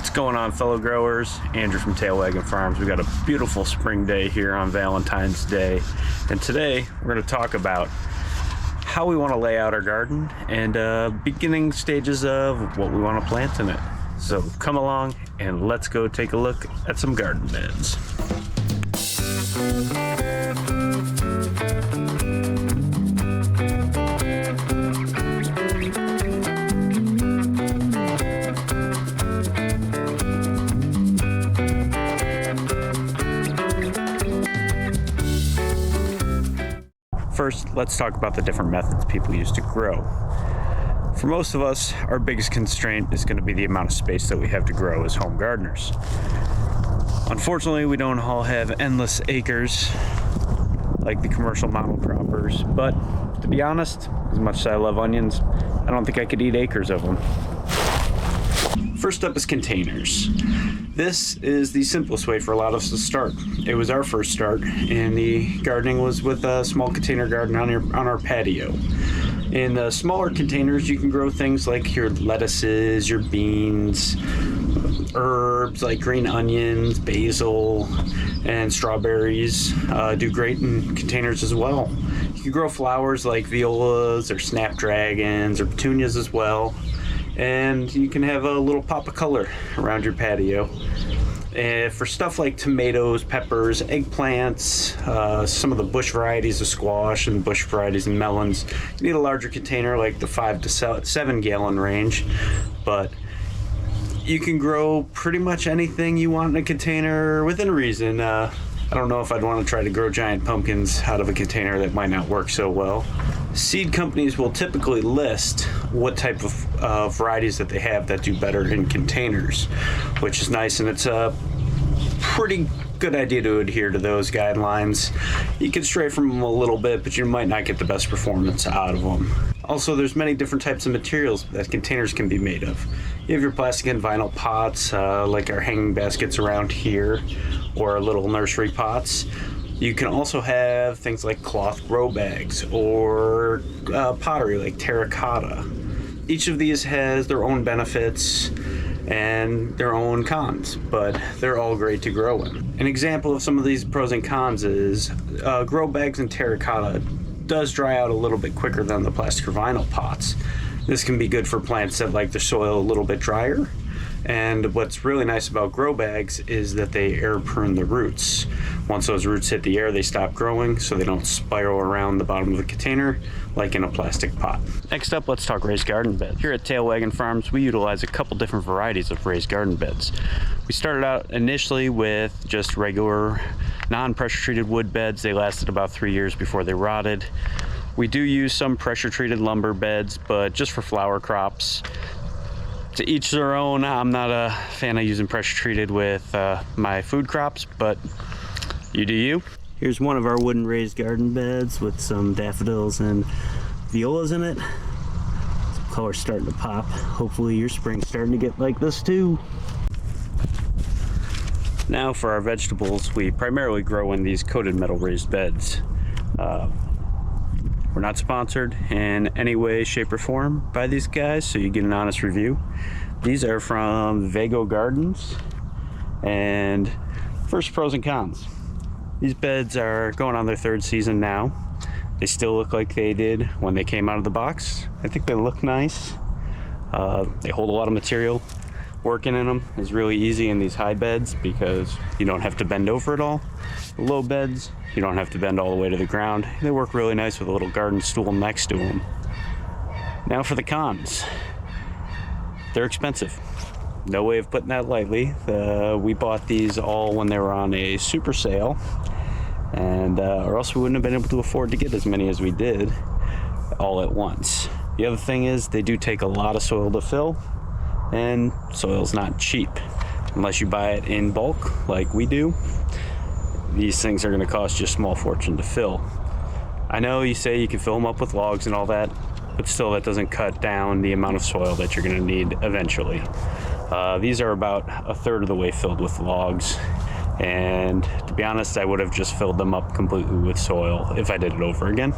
What's going on, fellow growers? Andrew from Tail Wagging Farms. We got a beautiful spring day here on Valentine's Day, and today we're going to talk about how we want to lay out our garden and beginning stages of what we want to plant in it. So come along and let's go take a look at some garden beds. First, let's talk about the different methods people use to grow. For most of us, our biggest constraint is going to be the amount of space that we have to grow as home gardeners. Unfortunately, we don't all have endless acres like the commercial monocroppers, but to be honest, as much as I love onions, I don't think I could eat acres of them. First up is containers. This is the simplest way for a lot of us to start. It was our first start, and the gardening was with a small container garden on our patio. In the smaller containers, you can grow things like your lettuces, your beans, herbs like green onions, basil, and strawberries do great in containers as well. You can grow flowers like violas or snapdragons or petunias as well. And you can have a little pop of color around your patio. And for stuff like tomatoes, peppers, eggplants, some of the bush varieties of squash and bush varieties of melons, you need a larger container like the 5 to 7 gallon range. But you can grow pretty much anything you want in a container within reason. I don't know if I'd want to try to grow giant pumpkins out of a container. That might not work so well. Seed companies will typically list what type of varieties that they have that do better in containers, which is nice, and it's a pretty good idea to adhere to those guidelines. You can stray from them a little bit, but you might not get the best performance out of them. Also, there's many different types of materials that containers can be made of. You have your plastic and vinyl pots, like our hanging baskets around here, or our little nursery pots. You can also have things like cloth grow bags or pottery like terracotta. Each of these has their own benefits and their own cons, but they're all great to grow in. An example of some of these pros and cons is grow bags in terracotta does dry out a little bit quicker than the plastic or vinyl pots. This can be good for plants that like their soil a little bit drier. And what's really nice about grow bags is that they air prune the roots. Once those roots hit the air, they stop growing, so they don't spiral around the bottom of the container like in a plastic pot. Next up, let's talk raised garden beds. Here at Tail Wagging Farms, we utilize a couple different varieties of raised garden beds. We started out initially with just regular non-pressure treated wood beds. They lasted about 3 years before they rotted. We do use some pressure treated lumber beds, but just for flower crops. To each their own. I'm not a fan of using pressure treated with my food crops, but you do you. Here's one of our wooden raised garden beds with some daffodils and violas in it. Some colors starting to pop. Hopefully your spring's starting to get like this too. Now for our vegetables, we primarily grow in these coated metal raised beds. We're not sponsored in any way, shape, or form by these guys, so you get an honest review. These are from Vago Gardens, and first, pros and cons. These beds are going on their 3rd season now. They still look like they did when they came out of the box. I think they look nice. They hold a lot of material. Working in them is really easy in these high beds because you don't have to bend over at all. The low beds, you don't have to bend all the way to the ground. They work really nice with a little garden stool next to them. Now for the cons. They're expensive. No way of putting that lightly. We bought these all when they were on a super sale, and or else we wouldn't have been able to afford to get as many as we did all at once. The other thing is they do take a lot of soil to fill, and soil's not cheap unless you buy it in bulk like we do. These things are going to cost you a small fortune to fill. I know you say you can fill them up with logs and all that, but still that doesn't cut down the amount of soil that you're going to need eventually. These are about 1/3 of the way filled with logs, and to be honest, I would have just filled them up completely with soil if I did it over again.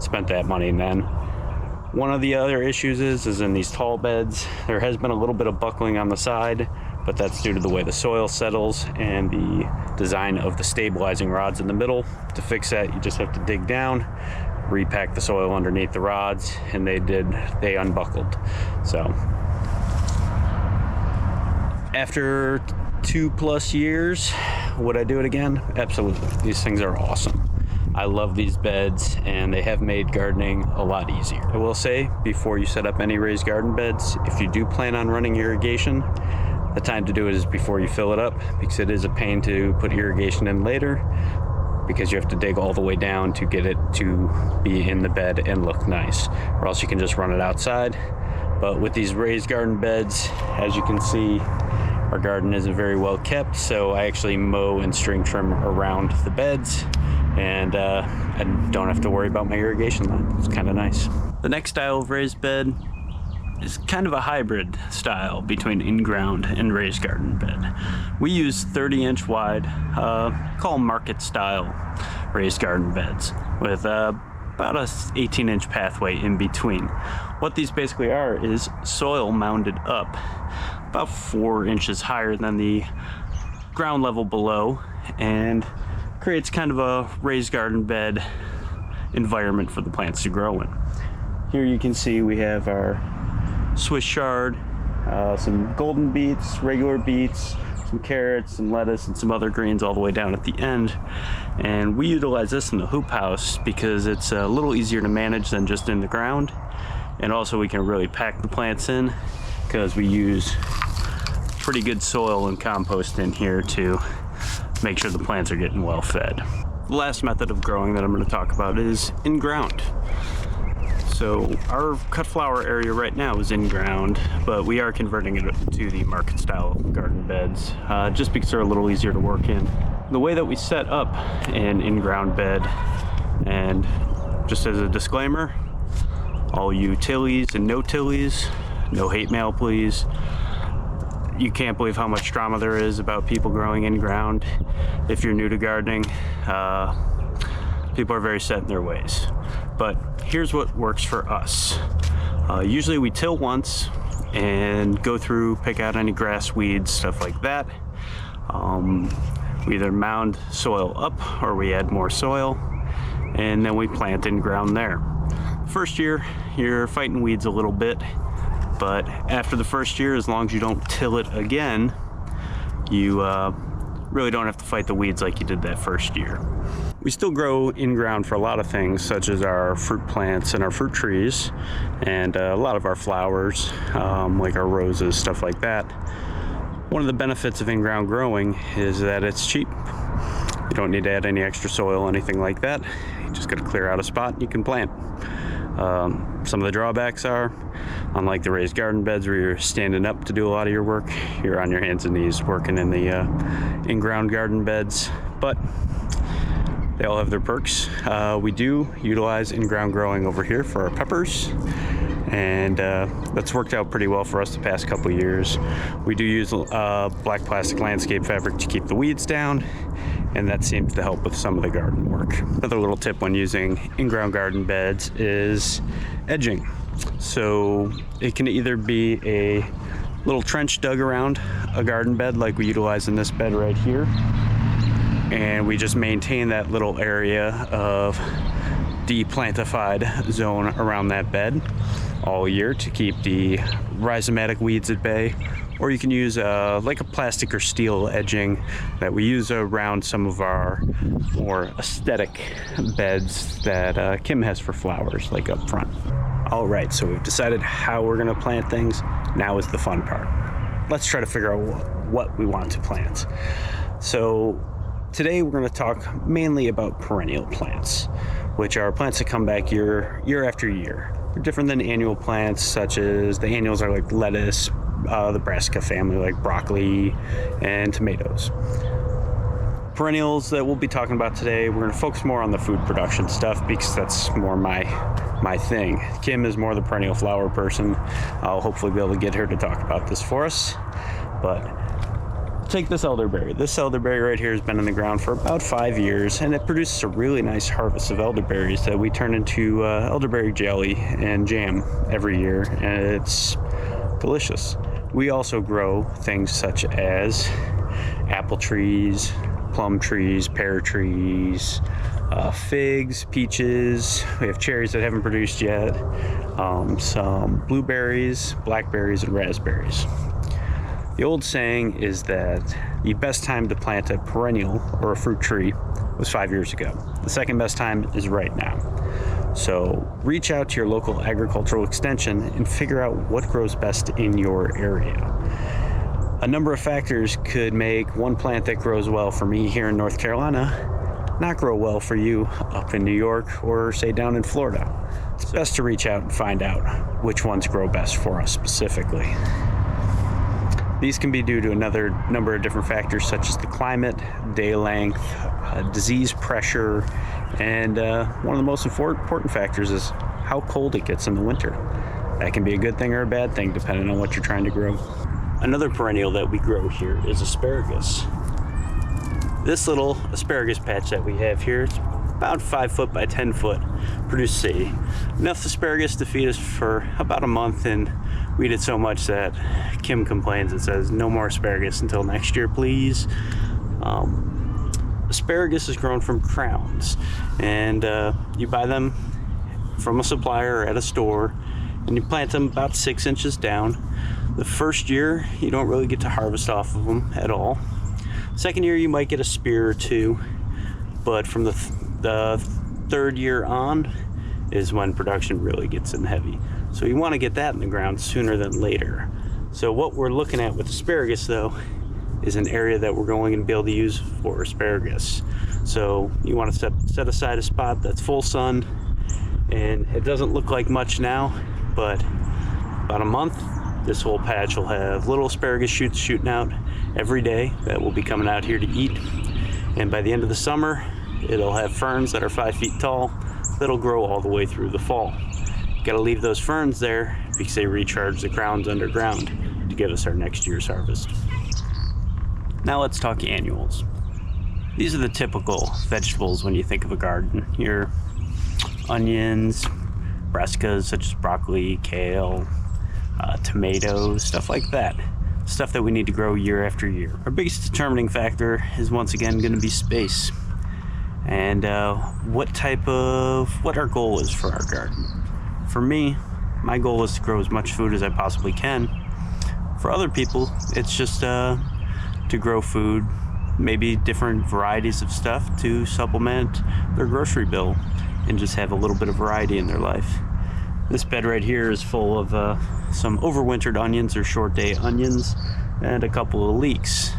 Spent that money then. One of the other issues is in these tall beds, there has been a little bit of buckling on the side but that's due to the way the soil settles and the design of the stabilizing rods in the middle. To fix that, you just have to dig down, repack the soil underneath the rods, and they unbuckled. So after 2+ years, would I do it again? Absolutely. These things are awesome. I love these beds, and they have made gardening a lot easier. I will say, before you set up any raised garden beds, if you do plan on running irrigation, the time to do it is before you fill it up, because it is a pain to put irrigation in later, because you have to dig all the way down to get it to be in the bed and look nice, or else you can just run it outside. But with these raised garden beds, as you can see, our garden isn't very well kept, so I actually mow and string trim around the beds, and I don't have to worry about my irrigation line. It's kind of nice. The next style of raised bed is kind of a hybrid style between in-ground and raised garden bed. We use 30-inch wide, call them market style raised garden beds with about a 18-inch pathway in between. What these basically are is soil mounded up about 4 inches higher than the ground level below, and creates kind of a raised garden bed environment for the plants to grow in. Here you can see we have our Swiss chard, some golden beets, regular beets, some carrots, some lettuce, and some other greens all the way down at the end. And we utilize this in the hoop house because it's a little easier to manage than just in the ground. And also we can really pack the plants in because we use pretty good soil and compost in here to make sure the plants are getting well fed. The last method of growing that I'm going to talk about is in ground. So our cut flower area right now is in ground, but we are converting it to the market style garden beds just because they're a little easier to work in. The way that we set up an in-ground bed, and just as a disclaimer, all you tillies and no tillies, no hate mail please. You can't believe how much drama there is about people growing in ground. If you're new to gardening, people are very set in their ways. But here's what works for us. Usually we till once and go through, pick out any grass, weeds, stuff like that. We either mound soil up or we add more soil, and then we plant in ground there. First year, you're fighting weeds a little bit, but after the first year, as long as you don't till it again, you really don't have to fight the weeds like you did that first year. We still grow in ground for a lot of things, such as our fruit plants and our fruit trees, and a lot of our flowers, like our roses, stuff like that. One of the benefits of in-ground growing is that it's cheap. You don't need to add any extra soil, anything like that. You just got to clear out a spot and you can plant. Some of the drawbacks are, unlike the raised garden beds where you're standing up to do a lot of your work, you're on your hands and knees working in the in-ground garden beds, but they all have their perks. We do utilize in-ground growing over here for our peppers, and that's worked out pretty well for us the past couple of years. We do use black plastic landscape fabric to keep the weeds down, and that seems to help with some of the garden work. Another little tip when using in-ground garden beds is edging. So it can either be a little trench dug around a garden bed like we utilize in this bed right here, and we just maintain that little area of deplantified zone around that bed all year to keep the rhizomatic weeds at bay. Or you can use like a plastic or steel edging that we use around some of our more aesthetic beds that Kim has for flowers, like up front. All right, so we've decided how we're gonna plant things. Now is the fun part. Let's try to figure out what we want to plant. So today we're gonna talk mainly about perennial plants, which are plants that come back year after year. They're different than annual plants, such as the annuals are like lettuce, the brassica family, like broccoli and tomatoes. Perennials that we'll be talking about today, we're going to focus more on the food production stuff because that's more my thing. Kim is more the perennial flower person. I'll hopefully be able to get her to talk about this for us. But take this elderberry. This elderberry right here has been in the ground for about 5 years, and it produces a really nice harvest of elderberries that we turn into elderberry jelly and jam every year, and it's delicious. We also grow things such as apple trees, plum trees, pear trees, figs, peaches. We have cherries that haven't produced yet, some blueberries, blackberries, and raspberries. The old saying is that the best time to plant a perennial or a fruit tree was 5 years ago. The second best time is right now. So reach out to your local agricultural extension and figure out what grows best in your area. A number of factors could make one plant that grows well for me here in North Carolina not grow well for you up in New York or say down in Florida. It's best to reach out and find out which ones grow best for us specifically. These can be due to another number of different factors such as the climate, day length, disease pressure, and one of the most important factors is how cold it gets in the winter. That can be a good thing or a bad thing depending on what you're trying to grow. Another perennial that we grow here is asparagus. This little asparagus patch that we have here, it's about 5 foot by 10 foot, produces enough asparagus to feed us for about a month, and we eat it so much that Kim complains and says, no more asparagus until next year, please. Asparagus is grown from crowns, and you buy them from a supplier or at a store, and you plant them about 6 inches down. The first year, you don't really get to harvest off of them at all. Second year, you might get a spear or two, but from the third year on is when production really gets in heavy. So you want to get that in the ground sooner than later. So what we're looking at with asparagus, though, is an area that we're going to be able to use for asparagus. So you want to set aside a spot that's full sun, and it doesn't look like much now, but about a month, this whole patch will have little asparagus shoots shooting out every day that will be coming out here to eat. And by the end of the summer, it'll have ferns that are 5 feet tall that'll grow all the way through the fall. You gotta leave those ferns there because they recharge the crowns underground to give us our next year's harvest. Now let's talk annuals. These are the typical vegetables when you think of a garden. Your onions, brassicas such as broccoli, kale, tomatoes, stuff like that. Stuff that we need to grow year after year. Our biggest determining factor is once again going to be space and what our goal is for our garden. For me, my goal is to grow as much food as I possibly can. For other people, it's just to grow food, maybe different varieties of stuff to supplement their grocery bill and just have a little bit of variety in their life. This bed right here is full of some overwintered onions or short day onions and a couple of leeks.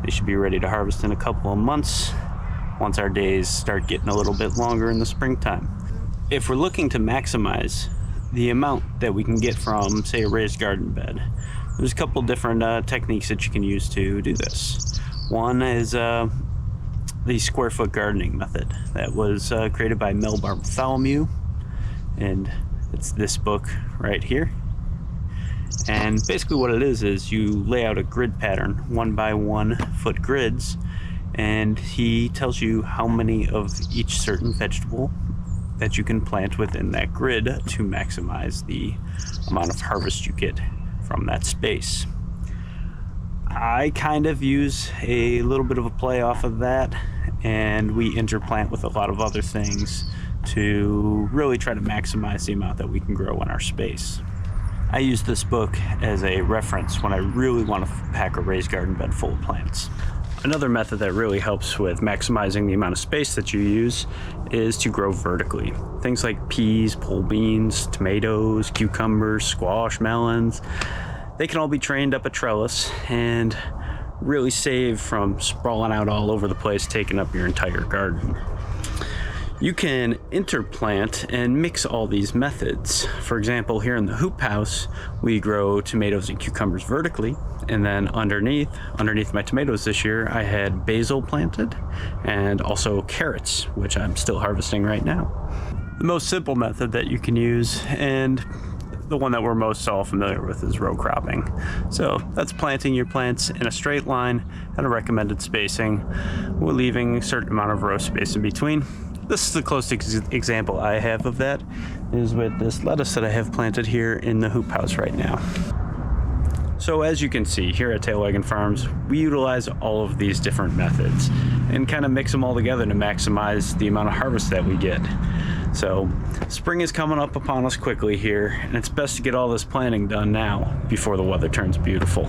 They should be ready to harvest in a couple of months once our days start getting a little bit longer in the springtime. If we're looking to maximize the amount that we can get from, say, a raised garden bed, there's a couple different techniques that you can use to do this. One is the square foot gardening method that was created by Mel Bartholomew, and it's this book right here. And basically what it is you lay out a grid pattern, 1 by 1 foot grids, and he tells you how many of each certain vegetable that you can plant within that grid to maximize the amount of harvest you get from that space. I kind of use a little bit of a play off of that, and we interplant with a lot of other things to really try to maximize the amount that we can grow in our space. I use this book as a reference when I really want to pack a raised garden bed full of plants. Another method that really helps with maximizing the amount of space that you use is to grow vertically. Things like peas, pole beans, tomatoes, cucumbers, squash, melons, they can all be trained up a trellis and really save from sprawling out all over the place, taking up your entire garden. You can interplant and mix all these methods. For example, here in the hoop house, we grow tomatoes and cucumbers vertically, and then underneath my tomatoes this year, I had basil planted and also carrots, which I'm still harvesting right now. The most simple method that you can use, and the one that we're most all familiar with, is row cropping. So that's planting your plants in a straight line at a recommended spacing, we're leaving a certain amount of row space in between. This is the closest example I have of that, is with this lettuce that I have planted here in the hoop house right now. So as you can see, here at Tail Wagon Farms, we utilize all of these different methods and kind of mix them all together to maximize the amount of harvest that we get. So spring is coming up upon us quickly here, and it's best to get all this planting done now before the weather turns beautiful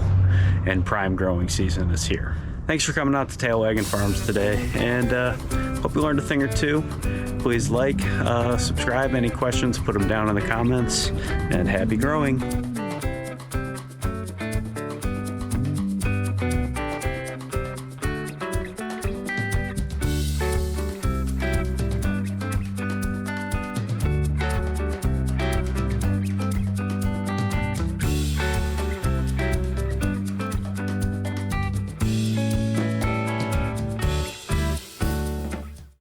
and prime growing season is here. Thanks for coming out to Tail Wagon Farms today, and hope you learned a thing or two. Please like, subscribe. Any questions, put them down in the comments, and happy growing.